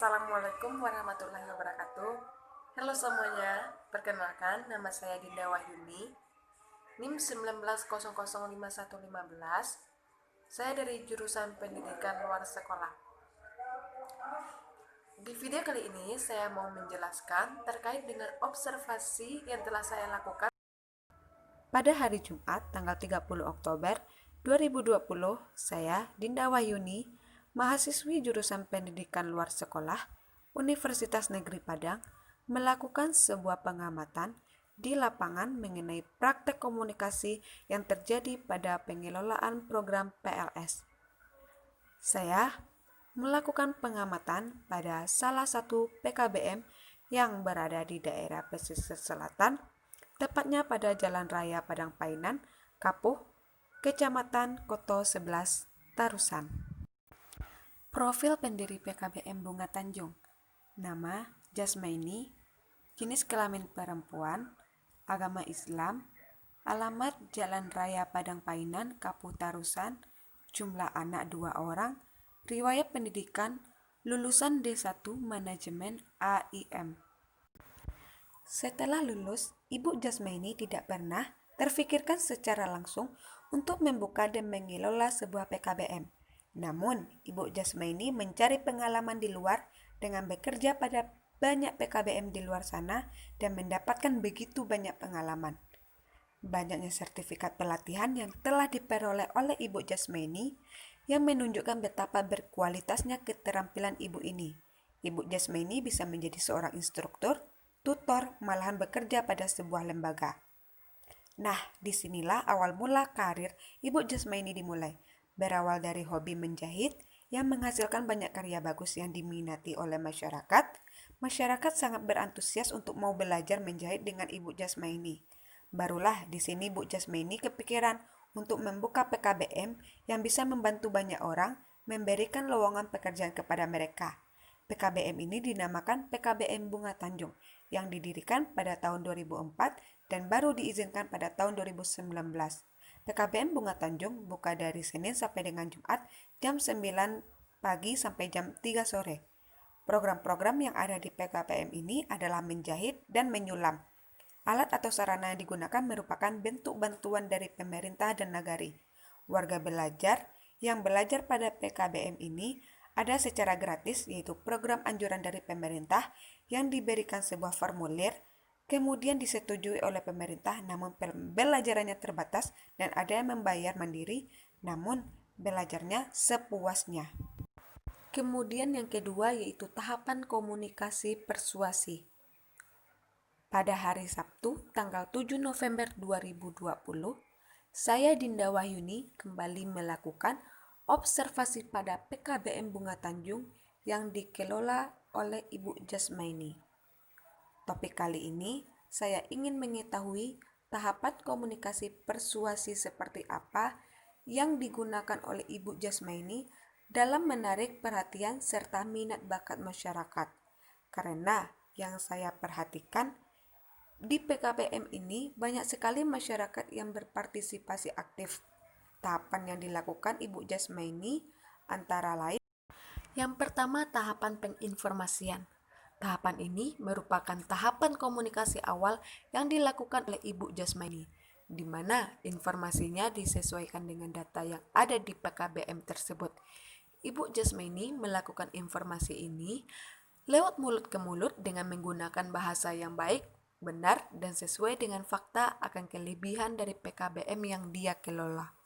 Assalamualaikum warahmatullahi wabarakatuh. Halo semuanya, perkenalkan nama saya Dinda Wahyuni, NIM 19005115. Saya dari jurusan Pendidikan Luar Sekolah. Di video kali ini saya mau menjelaskan terkait dengan observasi yang telah saya lakukan pada hari Jumat tanggal 30 Oktober 2020. Saya Dinda Wahyuni, mahasiswi jurusan Pendidikan Luar Sekolah Universitas Negeri Padang, melakukan sebuah pengamatan di lapangan mengenai praktek komunikasi yang terjadi pada pengelolaan program PLS. Saya melakukan pengamatan pada salah satu PKBM yang berada di daerah pesisir selatan, tepatnya pada Jalan Raya Padang Painan, Kapuh, Kecamatan Koto 11, Tarusan. Profil pendiri PKBM Bunga Tanjung. Nama Jasmaini, jenis kelamin perempuan, agama Islam, alamat Jalan Raya Padang Painan, Kapuh Tarusan, jumlah anak 2 orang, riwayat pendidikan, lulusan D1 Manajemen AIM. Setelah lulus, Ibu Jasmaini tidak pernah terfikirkan secara langsung untuk membuka dan mengelola sebuah PKBM. Namun, Ibu Jasmaini mencari pengalaman di luar dengan bekerja pada banyak PKBM di luar sana dan mendapatkan begitu banyak pengalaman. Banyaknya sertifikat pelatihan yang telah diperoleh oleh Ibu Jasmaini yang menunjukkan betapa berkualitasnya keterampilan Ibu ini. Ibu Jasmaini bisa menjadi seorang instruktur, tutor, malahan bekerja pada sebuah lembaga. Nah, disinilah awal mula karir Ibu Jasmaini dimulai. Berawal dari hobi menjahit yang menghasilkan banyak karya bagus yang diminati oleh masyarakat. Masyarakat sangat berantusias untuk mau belajar menjahit dengan Ibu Jasmaini. Barulah di sini Bu Jasmaini kepikiran untuk membuka PKBM yang bisa membantu banyak orang, memberikan lowongan pekerjaan kepada mereka. PKBM ini dinamakan PKBM Bunga Tanjung yang didirikan pada tahun 2004 dan baru diizinkan pada tahun 2019. PKBM Bunga Tanjung buka dari Senin sampai dengan Jumat jam 9 pagi sampai jam 3 sore. Program-program yang ada di PKBM ini adalah menjahit dan menyulam. Alat atau sarana yang digunakan merupakan bentuk bantuan dari pemerintah dan nagari. Warga belajar yang belajar pada PKBM ini ada secara gratis, yaitu program anjuran dari pemerintah yang diberikan sebuah formulir, kemudian disetujui oleh pemerintah, namun pembelajarannya terbatas dan ada yang membayar mandiri, namun belajarnya sepuasnya. Kemudian yang kedua yaitu tahapan komunikasi persuasi. Pada hari Sabtu, tanggal 7 November 2020, saya Dinda Wahyuni kembali melakukan observasi pada PKBM Bunga Tanjung yang dikelola oleh Ibu Jasmaini. Topik kali ini, saya ingin mengetahui tahapan komunikasi persuasi seperti apa yang digunakan oleh Ibu Jasmaini dalam menarik perhatian serta minat bakat masyarakat. Karena yang saya perhatikan, di PKBM ini banyak sekali masyarakat yang berpartisipasi aktif. Tahapan yang dilakukan Ibu Jasmaini antara lain, yang pertama tahapan penginformasian. Tahapan ini merupakan tahapan komunikasi awal yang dilakukan oleh Ibu Jasmaini, di mana informasinya disesuaikan dengan data yang ada di PKBM tersebut. Ibu Jasmaini melakukan informasi ini lewat mulut ke mulut dengan menggunakan bahasa yang baik, benar, dan sesuai dengan fakta akan kelebihan dari PKBM yang dia kelola.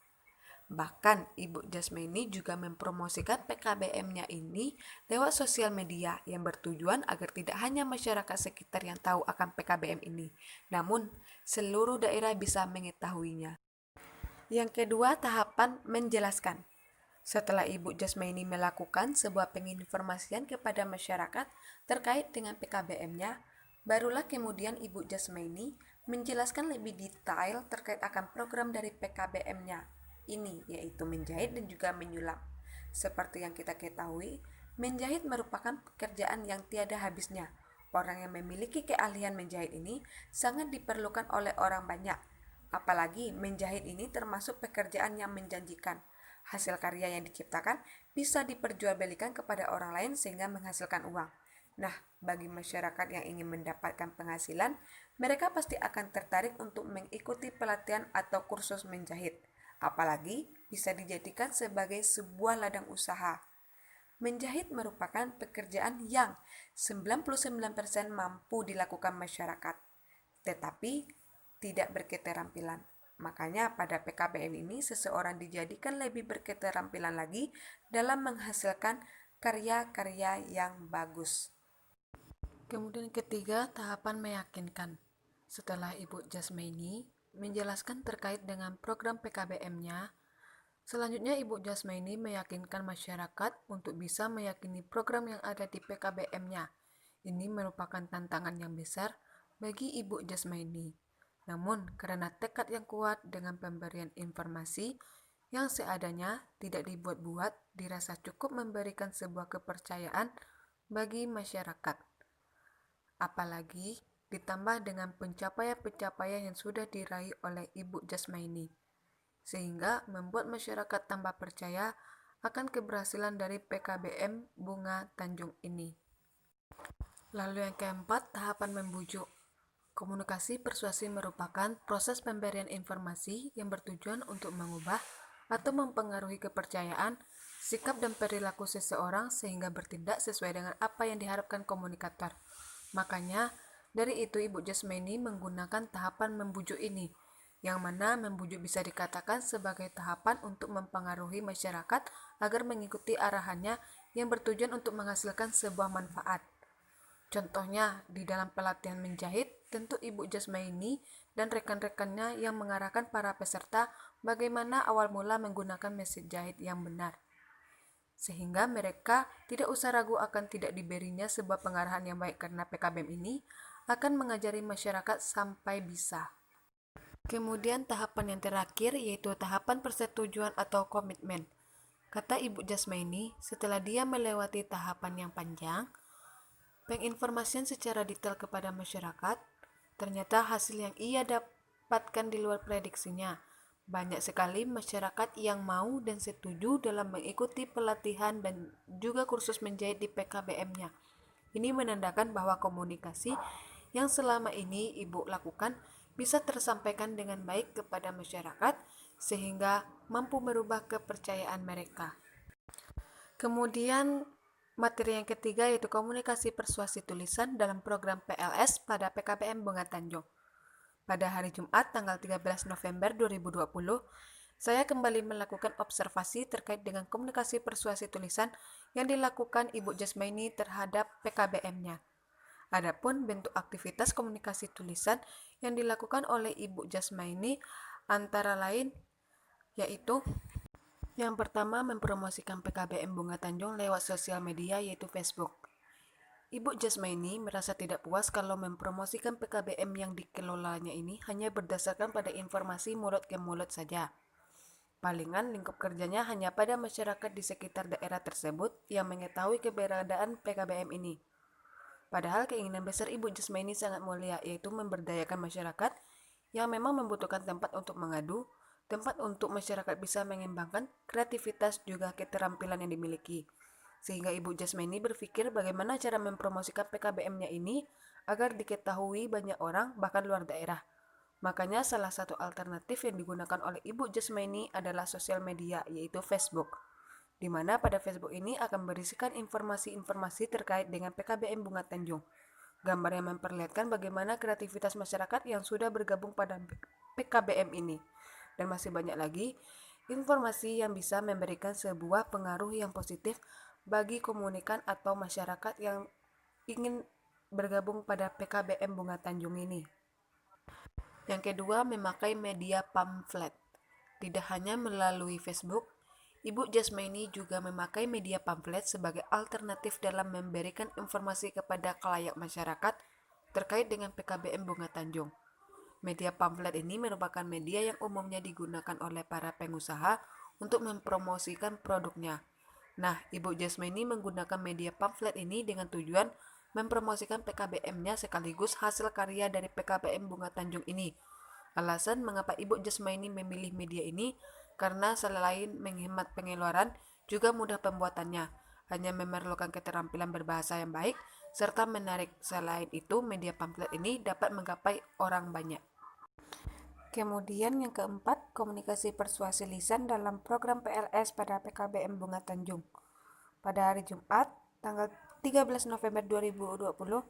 Bahkan Ibu Jasmaini juga mempromosikan PKBM-nya ini lewat sosial media yang bertujuan agar tidak hanya masyarakat sekitar yang tahu akan PKBM ini, namun seluruh daerah bisa mengetahuinya. Yang kedua, tahapan menjelaskan. Setelah Ibu Jasmaini melakukan sebuah penginformasian kepada masyarakat terkait dengan PKBM-nya, barulah kemudian Ibu Jasmaini menjelaskan lebih detail terkait akan program dari PKBM-nya ini, yaitu menjahit dan juga menyulam. Seperti yang kita ketahui, menjahit merupakan pekerjaan yang tiada habisnya. Orang yang memiliki keahlian menjahit ini sangat diperlukan oleh orang banyak. Apalagi menjahit ini termasuk pekerjaan yang menjanjikan. Hasil karya yang diciptakan bisa diperjualbelikan kepada orang lain sehingga menghasilkan uang. Nah, bagi masyarakat yang ingin mendapatkan penghasilan, mereka pasti akan tertarik untuk mengikuti pelatihan atau kursus menjahit. Apalagi bisa dijadikan sebagai sebuah ladang usaha. Menjahit merupakan pekerjaan yang 99% mampu dilakukan masyarakat, tetapi tidak berketerampilan. Makanya pada PKBM ini seseorang dijadikan lebih berketerampilan lagi dalam menghasilkan karya-karya yang bagus. Kemudian ketiga, tahapan meyakinkan. Setelah Ibu Jasmaini menjelaskan terkait dengan program PKBM-nya, selanjutnya Ibu Jasmaini meyakinkan masyarakat untuk bisa meyakini program yang ada di PKBM-nya. Ini merupakan tantangan yang besar bagi Ibu Jasmaini. Namun, karena tekad yang kuat dengan pemberian informasi yang seadanya tidak dibuat-buat, dirasa cukup memberikan sebuah kepercayaan bagi masyarakat. Apalagi ditambah dengan pencapaian-pencapaian yang sudah diraih oleh Ibu Jasmaini, sehingga membuat masyarakat tambah percaya akan keberhasilan dari PKBM Bunga Tanjung ini. Lalu yang keempat, tahapan membujuk. Komunikasi persuasi merupakan proses pemberian informasi yang bertujuan untuk mengubah atau mempengaruhi kepercayaan, sikap dan perilaku seseorang sehingga bertindak sesuai dengan apa yang diharapkan komunikator. Makanya, dari itu Ibu Jasmaini menggunakan tahapan membujuk ini, yang mana membujuk bisa dikatakan sebagai tahapan untuk mempengaruhi masyarakat agar mengikuti arahannya yang bertujuan untuk menghasilkan sebuah manfaat. Contohnya, di dalam pelatihan menjahit, tentu Ibu Jasmaini dan rekan-rekannya yang mengarahkan para peserta bagaimana awal mula menggunakan mesin jahit yang benar, sehingga mereka tidak usah ragu akan tidak diberinya sebuah pengarahan yang baik karena PKBM ini akan mengajari masyarakat sampai bisa. Kemudian tahapan yang terakhir yaitu tahapan persetujuan atau komitmen. Kata Ibu Jasmaini, setelah dia melewati tahapan yang panjang, penginformasian secara detail kepada masyarakat, ternyata hasil yang ia dapatkan di luar prediksinya. Banyak sekali masyarakat yang mau dan setuju dalam mengikuti pelatihan dan juga kursus menjahit di PKBM-nya. Ini menandakan bahwa komunikasi yang selama ini Ibu lakukan bisa tersampaikan dengan baik kepada masyarakat sehingga mampu merubah kepercayaan mereka. Kemudian materi yang ketiga yaitu komunikasi persuasi tulisan dalam program PLS pada PKBM Bunga Tanjung. Pada hari Jumat tanggal 13 November 2020, saya kembali melakukan observasi terkait dengan komunikasi persuasi tulisan yang dilakukan Ibu Jasmaini terhadap PKBM-nya. Adapun bentuk aktivitas komunikasi tulisan yang dilakukan oleh Ibu Jasmaini antara lain yaitu yang pertama, mempromosikan PKBM Bunga Tanjung lewat sosial media yaitu Facebook. Ibu Jasmaini merasa tidak puas kalau mempromosikan PKBM yang dikelolanya ini hanya berdasarkan pada informasi mulut ke mulut saja. Palingan lingkup kerjanya hanya pada masyarakat di sekitar daerah tersebut yang mengetahui keberadaan PKBM ini. Padahal keinginan besar Ibu Jasmaini sangat mulia, yaitu memberdayakan masyarakat yang memang membutuhkan tempat untuk mengadu, tempat untuk masyarakat bisa mengembangkan kreativitas juga keterampilan yang dimiliki. Sehingga Ibu Jasmaini berpikir bagaimana cara mempromosikan PKBM-nya ini agar diketahui banyak orang bahkan luar daerah. Makanya salah satu alternatif yang digunakan oleh Ibu Jasmaini adalah sosial media yaitu Facebook, di mana pada Facebook ini akan berisikan informasi-informasi terkait dengan PKBM Bunga Tanjung. Gambar yang memperlihatkan bagaimana kreativitas masyarakat yang sudah bergabung pada PKBM ini. Dan masih banyak lagi informasi yang bisa memberikan sebuah pengaruh yang positif bagi komunikan atau masyarakat yang ingin bergabung pada PKBM Bunga Tanjung ini. Yang kedua, memakai media pamflet. Tidak hanya melalui Facebook, Ibu Jasmaini juga memakai media pamflet sebagai alternatif dalam memberikan informasi kepada khalayak masyarakat terkait dengan PKBM Bunga Tanjung. Media pamflet ini merupakan media yang umumnya digunakan oleh para pengusaha untuk mempromosikan produknya. Nah, Ibu Jasmaini menggunakan media pamflet ini dengan tujuan mempromosikan PKBM-nya sekaligus hasil karya dari PKBM Bunga Tanjung ini. Alasan mengapa Ibu Jasmaini memilih media ini karena selain menghemat pengeluaran, juga mudah pembuatannya, hanya memerlukan keterampilan berbahasa yang baik, serta menarik. Selain itu, media pamflet ini dapat menggapai orang banyak. Kemudian yang keempat, komunikasi persuasi lisan dalam program PLS pada PKBM Bunga Tanjung. Pada hari Jumat, tanggal 13 November 2020,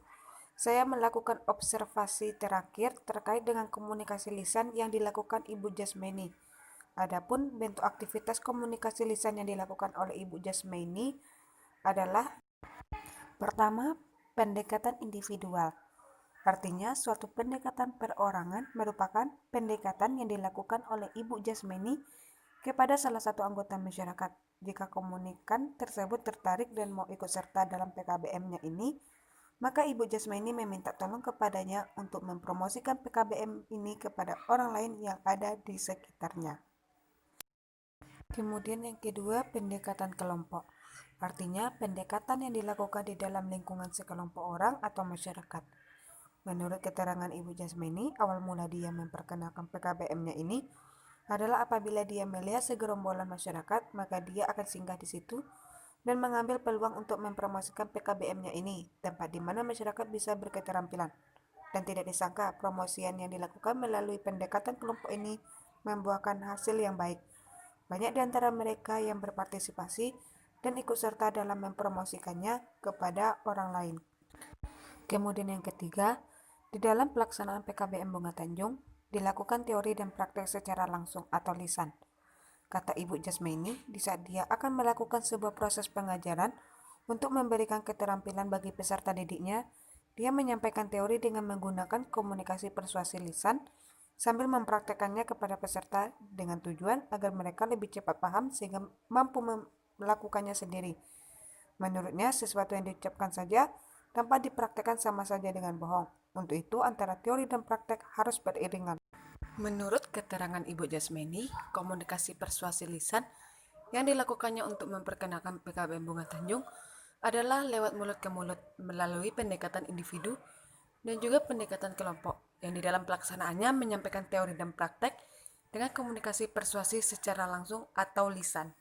saya melakukan observasi terakhir terkait dengan komunikasi lisan yang dilakukan Ibu Jasmani. Adapun bentuk aktivitas komunikasi lisan yang dilakukan oleh Ibu Jasmani adalah: pertama, pendekatan individual. Artinya, suatu pendekatan perorangan merupakan pendekatan yang dilakukan oleh Ibu Jasmani kepada salah satu anggota masyarakat. Jika komunikan tersebut tertarik dan mau ikut serta dalam PKBM-nya ini, maka Ibu Jasmani meminta tolong kepadanya untuk mempromosikan PKBM ini kepada orang lain yang ada di sekitarnya. Kemudian yang kedua, pendekatan kelompok. Artinya, pendekatan yang dilakukan di dalam lingkungan sekelompok orang atau masyarakat. Menurut keterangan Ibu Jasmani, awal mula dia memperkenalkan PKBM-nya ini adalah apabila dia melihat segerombolan masyarakat, maka dia akan singgah di situ dan mengambil peluang untuk mempromosikan PKBM-nya ini, tempat di mana masyarakat bisa berketerampilan. Dan tidak disangka, promosian yang dilakukan melalui pendekatan kelompok ini membuahkan hasil yang baik. Banyak di antara mereka yang berpartisipasi dan ikut serta dalam mempromosikannya kepada orang lain. Kemudian yang ketiga, di dalam pelaksanaan PKBM Bunga Tanjung, dilakukan teori dan praktek secara langsung atau lisan. Kata Ibu Jasmani, di saat dia akan melakukan sebuah proses pengajaran untuk memberikan keterampilan bagi peserta didiknya, dia menyampaikan teori dengan menggunakan komunikasi persuasi lisan sambil mempraktekannya kepada peserta dengan tujuan agar mereka lebih cepat paham sehingga mampu melakukannya sendiri. Menurutnya, sesuatu yang diucapkan saja tanpa dipraktekkan sama saja dengan bohong. Untuk itu, antara teori dan praktek harus beriringan. Menurut keterangan Ibu Jasmani, komunikasi persuasi lisan yang dilakukannya untuk memperkenalkan PKBM Bunga Tanjung adalah lewat mulut ke mulut, melalui pendekatan individu dan juga pendekatan kelompok, yang di dalam pelaksanaannya menyampaikan teori dan praktek dengan komunikasi persuasi secara langsung atau lisan.